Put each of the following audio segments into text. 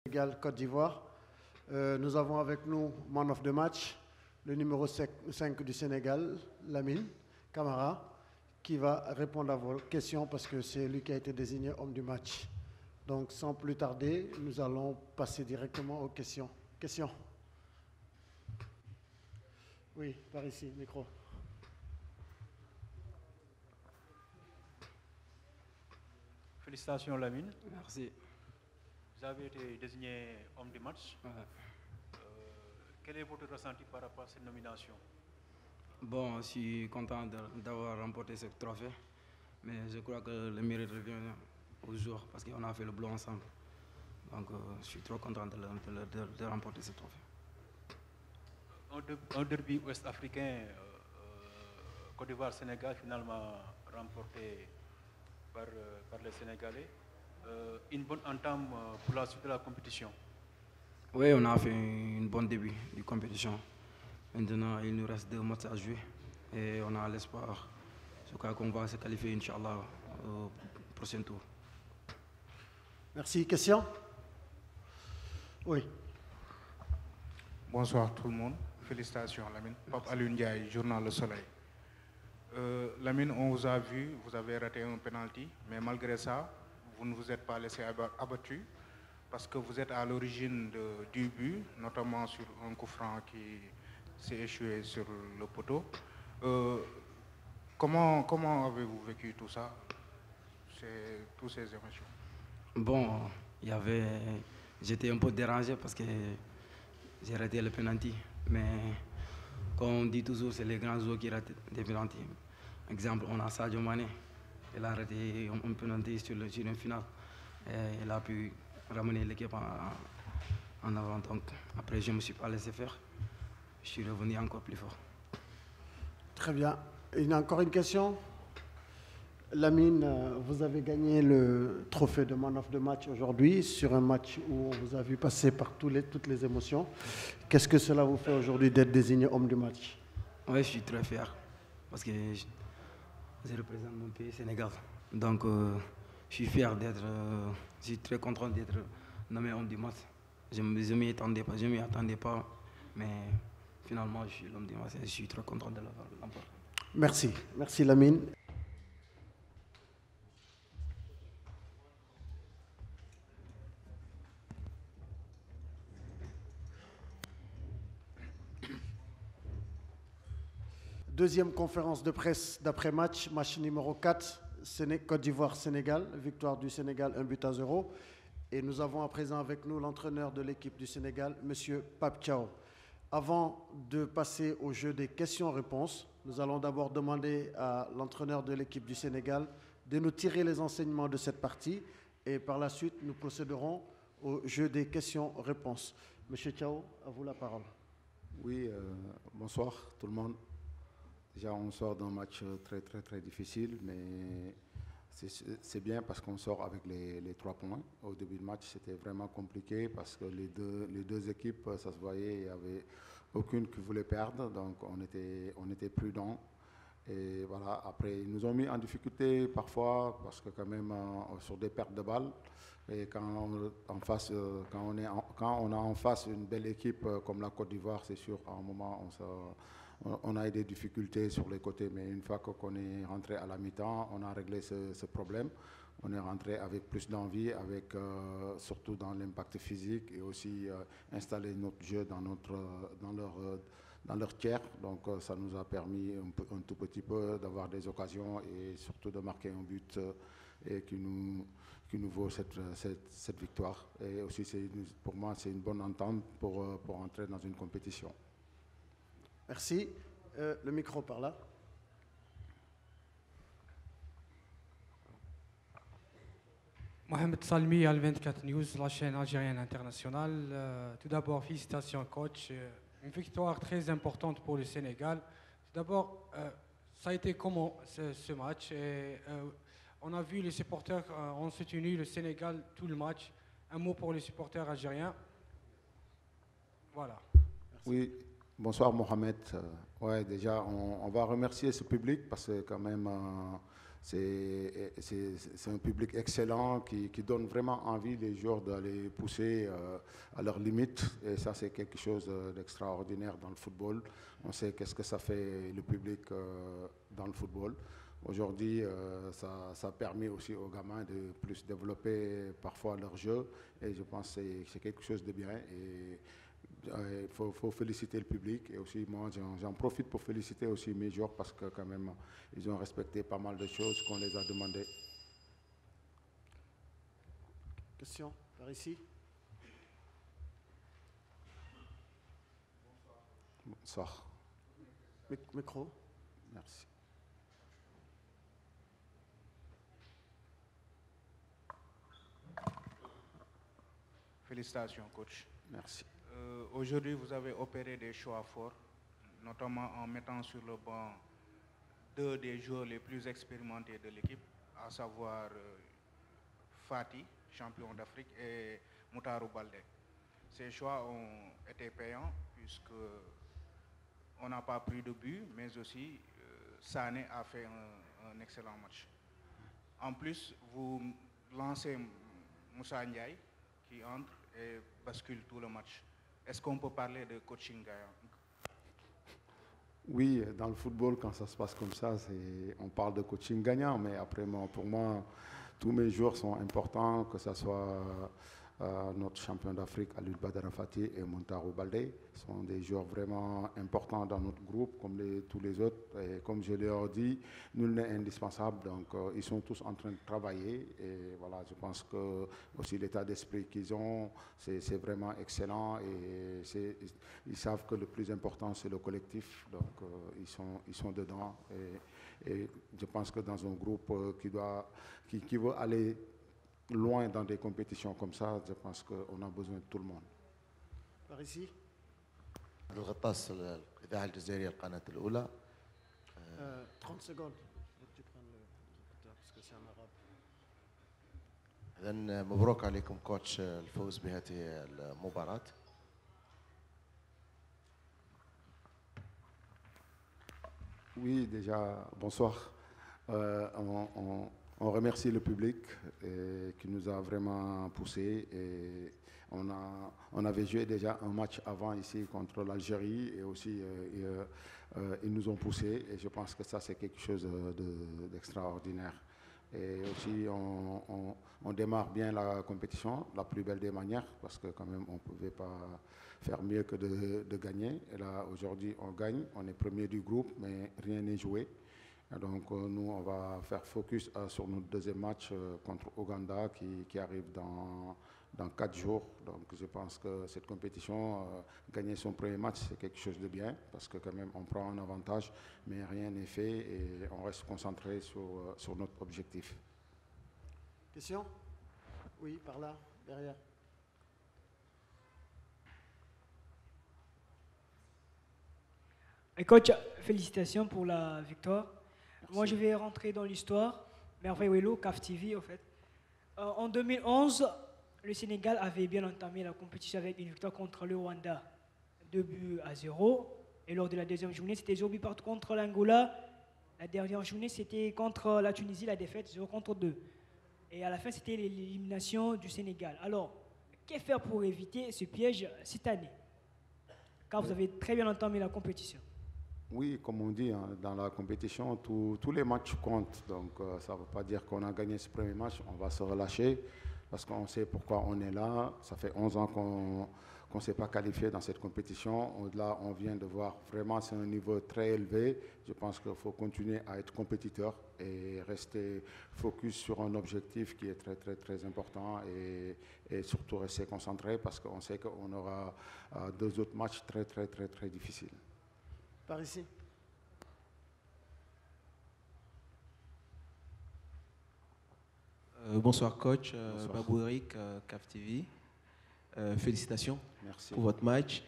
Sénégal, Côte d'Ivoire. Nous avons avec nous Man of the Match, le numéro 5 du Sénégal, Lamine Camara, qui va répondre à vos questions parce que c'est lui qui a été désigné homme du match. Donc sans plus tarder, nous allons passer directement aux questions. Questions? Oui, par ici, micro. Félicitations Lamine. Merci. Vous avez été désigné homme du match. Ouais. Quel est votre ressenti par rapport à cette nomination? Bon, je suis content d'avoir remporté ce trophée, mais je crois que le mérite revient aux joueurs parce qu'on a fait le boulot ensemble. Donc je suis trop content de remporter ce trophée. Un derby ouest-africain, Côte d'Ivoire-Sénégal, finalement remporté par les Sénégalais. Une bonne entame pour la suite de la compétition. Oui, on a fait un bon début de compétition. Maintenant, il nous reste 2 matchs à jouer et on a l'espoir qu'on va se qualifier, Inch'Allah, au prochain tour. Merci. Question? Oui. Bonsoir tout le monde. Félicitations Lamine. Pape Alioune Ndiaye, journal Le Soleil. Lamine, on vous a vu, vous avez raté un penalty, mais malgré ça, vous ne vous êtes pas laissé abattu parce que vous êtes à l'origine du but, notamment sur un coup franc qui s'est échoué sur le poteau. Comment avez-vous vécu tout ça, toutes ces émotions? Bon, j'étais un peu dérangé parce que j'ai raté le penalty. Mais comme on dit toujours, c'est les grands joueurs qui ratent des penalty. Exemple, on a Sadio Mané. Il a raté un penalty sur une finale. Et il a pu ramener l'équipe en avant. Donc, après, je ne me suis pas laissé faire. Je suis revenu encore plus fort. Très bien. Il y a encore une question? Lamine, vous avez gagné le trophée de Man of the Match aujourd'hui sur un match où on vous a vu passer par toutes les émotions. Qu'est-ce que cela vous fait aujourd'hui d'être désigné homme du match? Oui, je suis très fier parce que je représente mon pays, Sénégal. Donc, je suis fier je suis très content d'être nommé homme du match. Je ne m'y attendais pas, mais finalement, je suis l'homme du match et je suis très content de l'avoir remporté. Merci. Merci Lamine. Deuxième conférence de presse d'après-match, match numéro 4, Côte d'Ivoire-Sénégal, victoire du Sénégal 1-0. Et nous avons à présent avec nous l'entraîneur de l'équipe du Sénégal, M. Pape Thiaw. Avant de passer au jeu des questions-réponses, nous allons d'abord demander à l'entraîneur de l'équipe du Sénégal de nous tirer les enseignements de cette partie et par la suite, nous procéderons au jeu des questions-réponses. M. Thiaw, à vous la parole. Oui, bonsoir tout le monde. Déjà, on sort d'un match très difficile, mais c'est bien parce qu'on sort avec les 3 points. Au début du match, c'était vraiment compliqué parce que les deux équipes, ça se voyait, il n'y avait aucune qui voulait perdre, donc on était prudents. Et voilà, après, ils nous ont mis en difficulté parfois parce que quand même, sur des pertes de balles, et quand on a en face une belle équipe comme la Côte d'Ivoire, c'est sûr, à un moment, on a eu des difficultés sur les côtés, mais une fois qu'on est rentré à la mi-temps, on a réglé ce problème. On est rentré avec plus d'envie, surtout dans l'impact physique et aussi installer notre jeu dans leur tiers. Donc ça nous a permis un tout petit peu d'avoir des occasions et surtout de marquer un but et qui nous vaut cette victoire. Et aussi, pour moi, c'est une bonne entente pour entrer dans une compétition. Merci. Le micro par là. Mohamed Salmi, Al24 News, la chaîne algérienne internationale. Tout d'abord, félicitations coach. Une victoire très importante pour le Sénégal. Tout d'abord, ça a été comment ce match? On a vu les supporters ont soutenu le Sénégal tout le match. Un mot pour les supporters algériens. Voilà. Merci. Oui. Bonsoir Mohamed. Ouais, déjà, on va remercier ce public parce que quand même, c'est un public excellent qui donne vraiment envie les joueurs d'aller pousser à leurs limites. Et ça, c'est quelque chose d'extraordinaire dans le football. On sait qu'est-ce que ça fait le public dans le football. Aujourd'hui, ça permet aussi aux gamins de plus développer parfois leur jeu. Et je pense que c'est quelque chose de bien. Et il faut féliciter le public. Et aussi, moi, j'en profite pour féliciter aussi mes joueurs parce que quand même, ils ont respecté pas mal de choses qu'on les a demandées. Question par ici. Bonsoir. Micro. Merci. Félicitations, coach. Merci. Aujourd'hui, vous avez opéré des choix forts, notamment en mettant sur le banc deux des joueurs les plus expérimentés de l'équipe, à savoir Fati, champion d'Afrique, et Moutaru Baldé. Ces choix ont été payants puisque on n'a pas pris de but, mais aussi Sané a fait un excellent match. En plus, vous lancez Moussa Ndiaye qui entre et bascule tout le match. Est-ce qu'on peut parler de coaching gagnant? Oui, dans le football, quand ça se passe comme ça, on parle de coaching gagnant, mais après, pour moi, tous mes joueurs sont importants, que ce soit notre champion d'Afrique, Aliou Badara Fati et Moutaru Baldé, sont des joueurs vraiment importants dans notre groupe, comme tous les autres. Et comme je leur dis, nul n'est indispensable, donc ils sont tous en train de travailler. Et voilà, je pense que aussi l'état d'esprit qu'ils ont, c'est vraiment excellent. Et ils savent que le plus important, c'est le collectif. Donc ils sont dedans. Et je pense que dans un groupe qui veut aller loin dans des compétitions comme ça, je pense qu'on a besoin de tout le monde. Par ici. الغطاس الإذاعة الجزائرية القناة الأولى 30 secondes. Tu prends le parce que c'est en arabe. إذن مبروك عليكم كوتش الفوز بهذه المباراة. Oui, déjà, bonsoir. On remercie le public qui nous a vraiment poussés. Et on avait joué déjà un match avant ici contre l'Algérie et aussi ils nous ont poussés. Et je pense que ça, c'est quelque chose d'extraordinaire. Et aussi, on démarre bien la compétition, la plus belle des manières, parce que quand même, on ne pouvait pas faire mieux que de gagner. Et là, aujourd'hui, on gagne. On est premier du groupe, mais rien n'est joué. Donc nous, on va faire focus sur notre deuxième match contre Ouganda qui arrive dans 4 jours. Donc je pense que cette compétition, gagner son premier match, c'est quelque chose de bien parce que quand même, on prend un avantage, mais rien n'est fait et on reste concentré sur notre objectif. Question? Oui, par là, derrière. Et coach, félicitations pour la victoire. Merci. Moi, je vais rentrer dans l'histoire. Merveille Wello, CAF TV, en fait. En 2011, le Sénégal avait bien entamé la compétition avec une victoire contre le Rwanda, 2-0. Et lors de la deuxième journée, c'était 0 but partout contre l'Angola. La dernière journée, c'était contre la Tunisie, la défaite 0-2. Et à la fin, c'était l'élimination du Sénégal. Alors, que faire pour éviter ce piège cette année? Car vous avez très bien entamé la compétition. Oui, comme on dit, hein, dans la compétition, tous les matchs comptent. Donc, ça ne veut pas dire qu'on a gagné ce premier match, on va se relâcher parce qu'on sait pourquoi on est là. Ça fait 11 ans qu'on ne s'est pas qualifié dans cette compétition. Là, on vient de voir vraiment, c'est un niveau très élevé. Je pense qu'il faut continuer à être compétiteur et rester focus sur un objectif qui est très, très, très important et surtout rester concentré parce qu'on sait qu'on aura 2 autres matchs très, très, très, très difficiles. Par ici. Bonsoir coach, Bonsoir. Babou Eric, CAF TV. Félicitations. Merci. Pour votre match.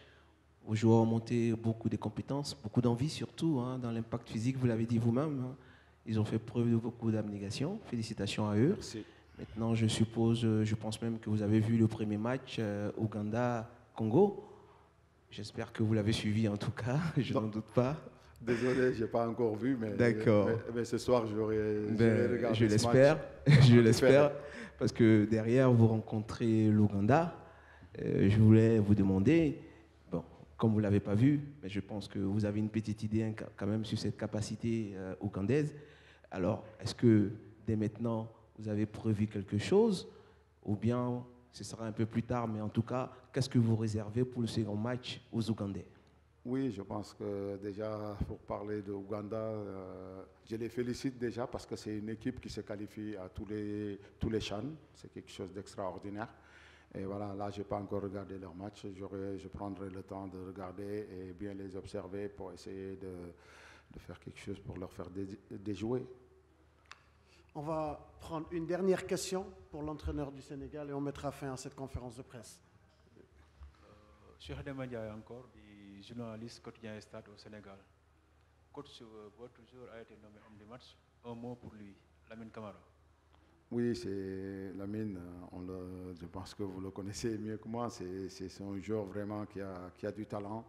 Vos joueurs ont monté beaucoup de compétences, beaucoup d'envie surtout, hein, dans l'impact physique, vous l'avez dit vous-même. Hein. Ils ont fait preuve de beaucoup d'abnégation. Félicitations à eux. Merci. Maintenant, je pense même que vous avez vu le premier match Ouganda-Congo. J'espère que vous l'avez suivi en tout cas, je n'en doute pas. Désolé, je n'ai pas encore vu, mais, D'accord. mais ce soir, j'aurai regardé je ce l'espère, match. je l'espère, parce que derrière, vous rencontrez l'Ouganda. Je voulais vous demander, bon, comme vous ne l'avez pas vu, mais je pense que vous avez une petite idée quand même sur cette capacité ougandaise. Alors, est-ce que dès maintenant, vous avez prévu quelque chose, ou bien ce sera un peu plus tard, mais en tout cas, qu'est-ce que vous réservez pour le second match aux Ougandais? Oui, je pense que déjà, pour parler de Ouganda, je les félicite déjà parce que c'est une équipe qui se qualifie à tous les CHAN. C'est quelque chose d'extraordinaire. Et voilà, là, je n'ai pas encore regardé leur match. Je prendrai le temps de regarder et bien les observer pour essayer de faire quelque chose pour leur faire déjouer. On va prendre une dernière question pour l'entraîneur du Sénégal et on mettra fin à cette conférence de presse. Cheikh Demandiaye encore, du journaliste quotidien Stade au Sénégal. Coach, votre joueur a été nommé homme du match. Un mot pour lui, Lamine Camara. Oui, c'est Lamine, je pense que vous le connaissez mieux que moi. C'est un joueur vraiment qui a du talent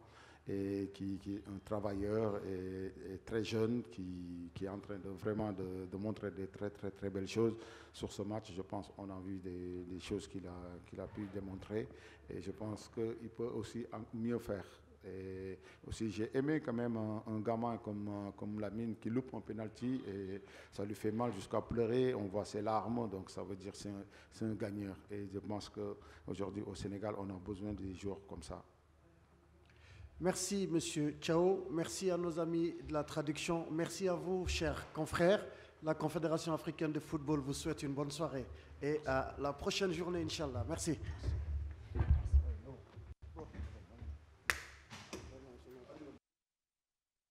et qui est un travailleur et très jeune, qui est en train de montrer des très belles choses. Sur ce match, je pense qu'on a vu des choses qu'il a pu démontrer et je pense qu'il peut aussi mieux faire. Et aussi, j'ai aimé quand même un gamin comme Lamine qui loupe un penalty et ça lui fait mal jusqu'à pleurer. On voit ses larmes, donc ça veut dire que c'est un gagneur. Et je pense qu'aujourd'hui, au Sénégal, on a besoin de joueurs comme ça. Merci, Monsieur Chao. Merci à nos amis de la traduction. Merci à vous, chers confrères. La Confédération africaine de football vous souhaite une bonne soirée et à la prochaine journée, Inch'Allah. Merci.